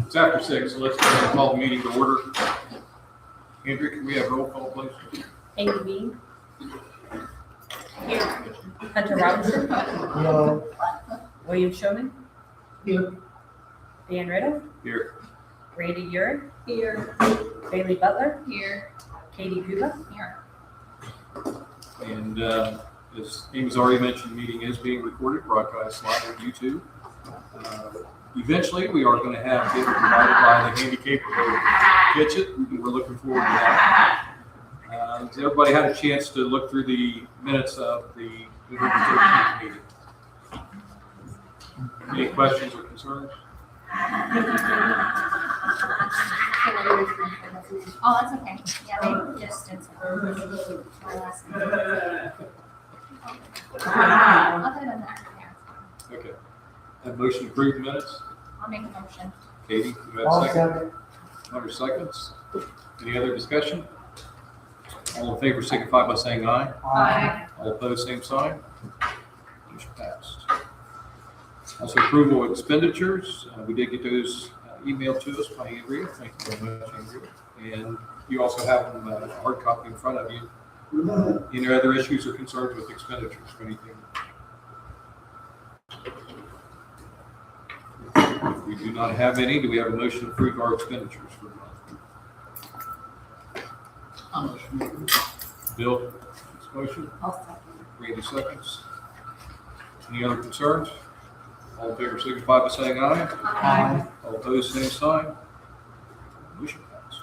It's after 6, so let's go ahead and call the meeting to order. Andrew, can we have roll call, please? Amy Bean. Here. Hunter Robinson. No. William Showman. Here. Dan Riddle. Here. Randy Urick. Here. Bailey Butler. Here. Katie Guba. Here. And as Amy's already mentioned, the meeting is being recorded, broadcast live on YouTube. Eventually, we are going to have it provided by the handicapped kitchen, and we're looking forward to that. Has everybody had a chance to look through the minutes of the November 13th meeting? Any questions or concerns? Oh, that's okay. Yeah, they just did some. My last name. Other than that, yeah. Okay. Have motion to approve the minutes? I'll make a motion. Katie, you have a second? Hunter seconds. Any other discussion? All in favor signify by saying aye. Aye. All opposed, same sign. Motion passed. Also approval of expenditures. We did get those emailed to us by Andrea. Thank you very much, Andrea. And you also have them hard copy in front of you. Any other issues or concerns with expenditures or anything? We do not have any. Do we have a motion to approve our expenditures for the month? Bill, this motion. I'll second. Randy seconds. Any other concerns? All in favor signify by saying aye. Aye. All opposed, same sign. Motion passed.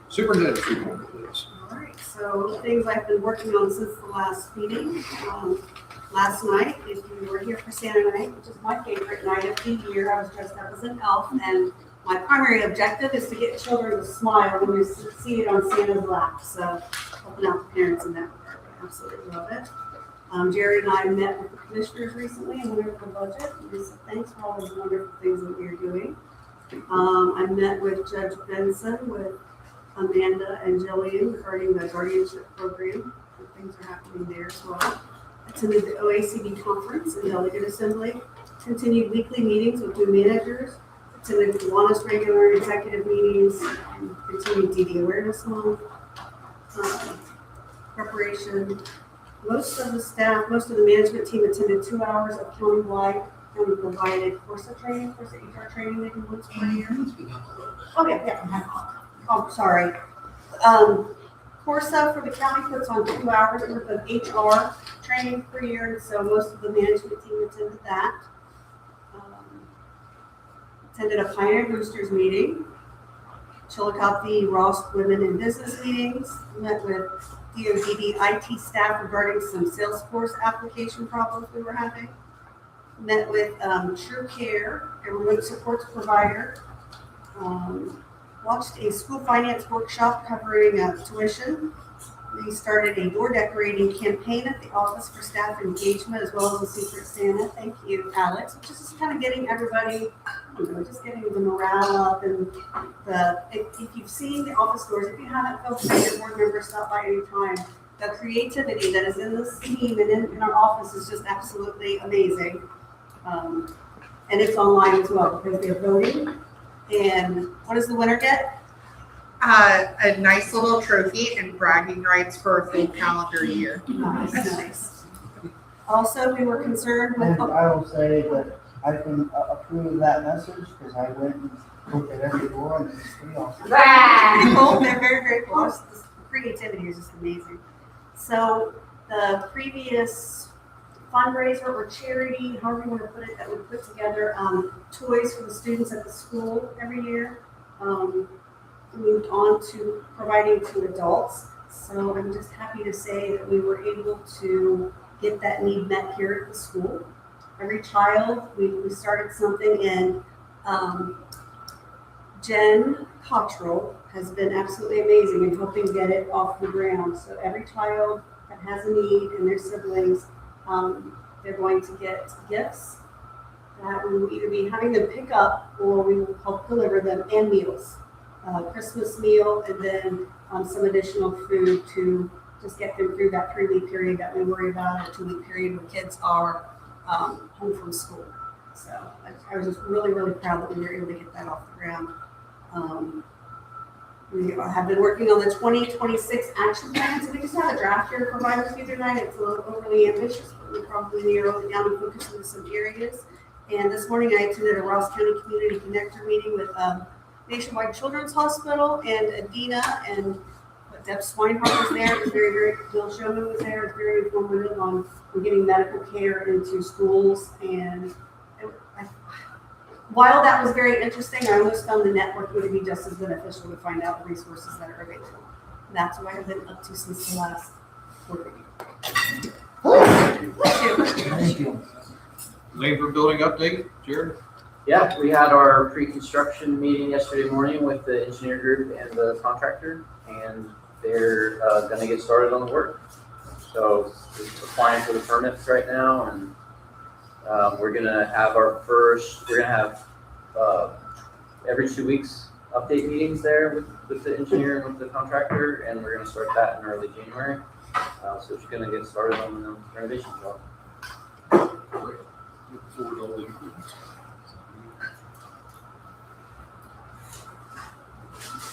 Superintendent's report, please. All right, so things I've been working on since the last meeting. Last night, if you were here for Santa night, which is my favorite night of the year, I was dressed up as an elf, and my primary objective is to get children to smile when you're seated on Santa's lap. So helping out the parents in that regard, I absolutely love it. Jerry and I met with the commissioners recently and went over the budget. And we said thanks for all those wonderful things that you're doing. I met with Judge Benson, with Amanda and Jillian regarding the guardianship program. Things are happening there as well. Attended the OACB conference and delegate assembly. Continued weekly meetings with new managers. Attended Kiwanis regular executive meetings. Continued DD awareness month. Preparation Most of the staff, most of the management team attended 2 hours of county-wide and provided Corsa training, Corsa HR training they do once per year. Oh, yeah. Oh, sorry. Corsa for the county puts on 2 hours worth of HR training per year, and so most of the management team attended that. Attended a Pioneer Boosters meeting, Chillicothe Ross Women in Business meetings, met with DODD IT staff regarding some Salesforce application problems we were having, met with True Care, a remote supports provider, watched a school finance workshop covering tuition. We started a door decorating campaign at the Office for Staff Engagement as well as the Secret Santa. Thank you, Alex. Which is just kind of getting everybody, just getting the morale up and if you've seen the office doors, if you haven't, feel free to board members stop by any time. The creativity that is in this team and in our office is just absolutely amazing. And it's online as well because they're voting. And what does the winner get? A nice little trophy and bragging rights for a full calendar year. Nice. Also, we were concerned with. And I will say that I can approve that message because I went and looked at every door and it's pretty awesome. They're very, very close. The creativity is just amazing. So the previous fundraiser or charity, however you want to put it, that we put together toys for the students at the school every year. Moved on to providing to adults. So I'm just happy to say that we were able to get that need met here at the school. Every child, we started something, and Jen Cottrell has been absolutely amazing in helping get it off the ground. So every child that has a need and their siblings, they're going to get gifts that we will either be having them pick up or we will help deliver them, and meals. Christmas meal, and then some additional food to just get them through that 3-week period that we worry about, or 2-week period when kids are home from school. So I was just really, really proud that we were able to get that off the ground. We have been working on the 2026 action plan, so we just have a draft here to provide with you tonight. It's a little overly ambitious, but we probably need to narrow it down and focus on some areas. And this morning I attended a Ross County Community Connector meeting with Nationwide Children's Hospital and Adina, and Deb Swinehart was there. It was very, very, Bill Showman was there. It was very informative on getting medical care into schools. And while that was very interesting, I almost found the networking to be just as beneficial to find out the resources that are available. And that's what I've been up to since the last board meeting. Thank you. Labor building update, Jared? Yeah, we had our pre-construction meeting yesterday morning with the engineer group and the contractor, and they're gonna get started on the work. So we're applying for the permits right now, and we're gonna have every 2 weeks update meetings there with the engineer and with the contractor, and we're gonna start that in early January. So it's gonna get started on the renovation job. Great. Looking forward to all the improvements.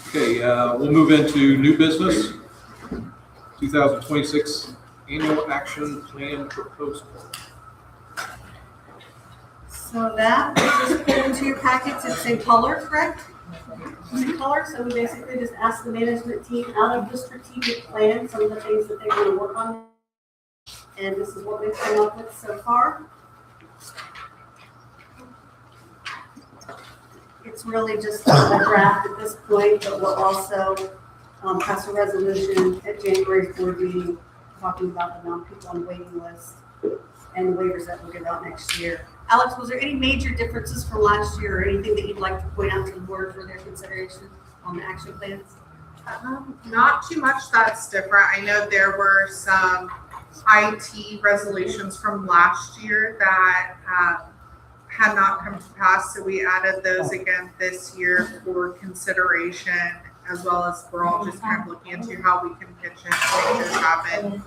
Okay, we'll move into new business. 2026 annual action plan proposal. So that is just put into your packets. It's in color, correct? It's in color. So we basically just asked the management team out of the strategic plan some of the things that they want to work on. And this is what we've come up with so far. It's really just a draft at this point, but we'll also pass a resolution at January's board meeting talking about the non-people on the waiting list and the waivers that we'll give out next year. Alex, was there any major differences from last year or anything that you'd like to point out to the board for their consideration on the action plans? Not too much that's different. I know there were some IT resolutions from last year that had not come to pass, so we added those again this year for consideration, as well as we're all just kind of looking into how we can pitch in to make this happen,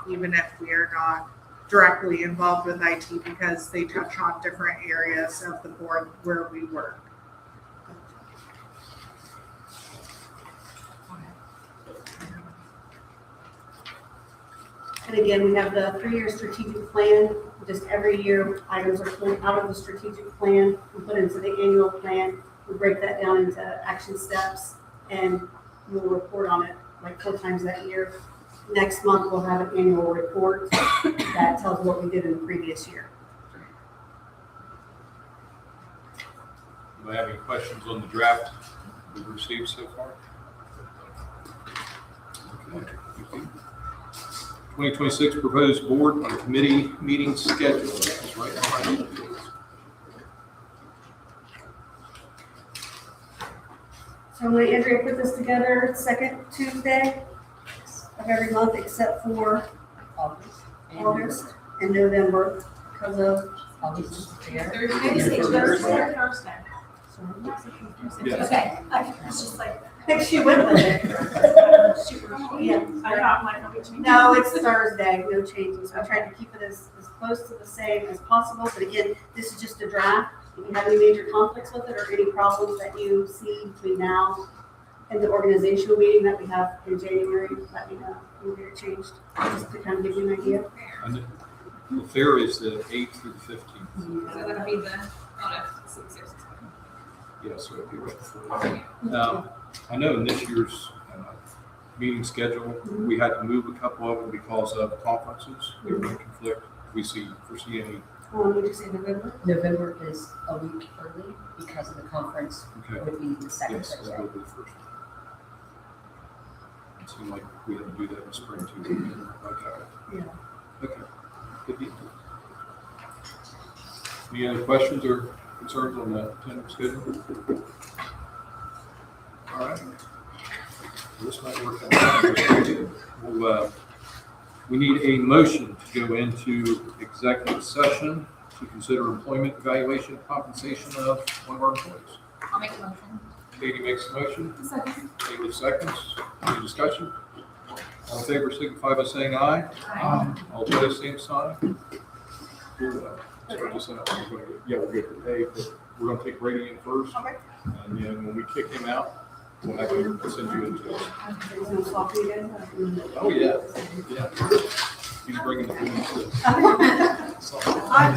even if we are not directly involved with IT, because they touch on different areas of the board where we work. And again, we have the 3-year strategic plan. Just every year, items are pulled out of the strategic plan and put into the annual plan. We break that down into action steps, and we'll report on it like 4 times that year. Next month, we'll have an annual report that tells what we did in the previous year. Do I have any questions on the draft we've received so far? Okay, thank you. 2026 proposed board and committee meeting schedule. That's right in front of you. So when Andrea put this together, second Tuesday of every month except for August and November because of. August is there. Maybe say Thursday or Thursday. Yes. Okay, it's just like. I think she went with it. Yeah. I don't want to be changing. No, it's Thursday, no changes. I tried to keep it as close to the same as possible, but again, this is just a draft. If you have any major conflicts with it or any problems that you see between now and the organizational meeting that we have in January, let me know. We'll get it changed, just to kind of give you an idea. And the fair is the 8th through the 15th. Is it gonna be the, oh no, 6. Yes, so it'll be right before. Now, I know in this year's meeting schedule, we had to move a couple of them because of conferences. They were in conflict. Foresee any? Would you say November? November is a week early because of the conference, Okay. would be the second Yes, Thursday. that would be the first. It seemed like we had to do that in the spring too. Okay. Yeah. Okay. Good deal. Any other questions or concerns on the tentative schedule? All right. This might work out. We need a motion to go into executive session to consider employment evaluation compensation of one of our employees. I'll make a motion. Katie makes the motion. Second. David seconds. Any discussion? All in favor signify by saying aye. All opposed, same sign. Start this out. Yeah, we're good for Dave, but we're gonna take Brady in first. Okay. And then when we kick him out, we'll have him send you into us. Is it soft again? Oh, yeah. Yeah. He's bringing the food. I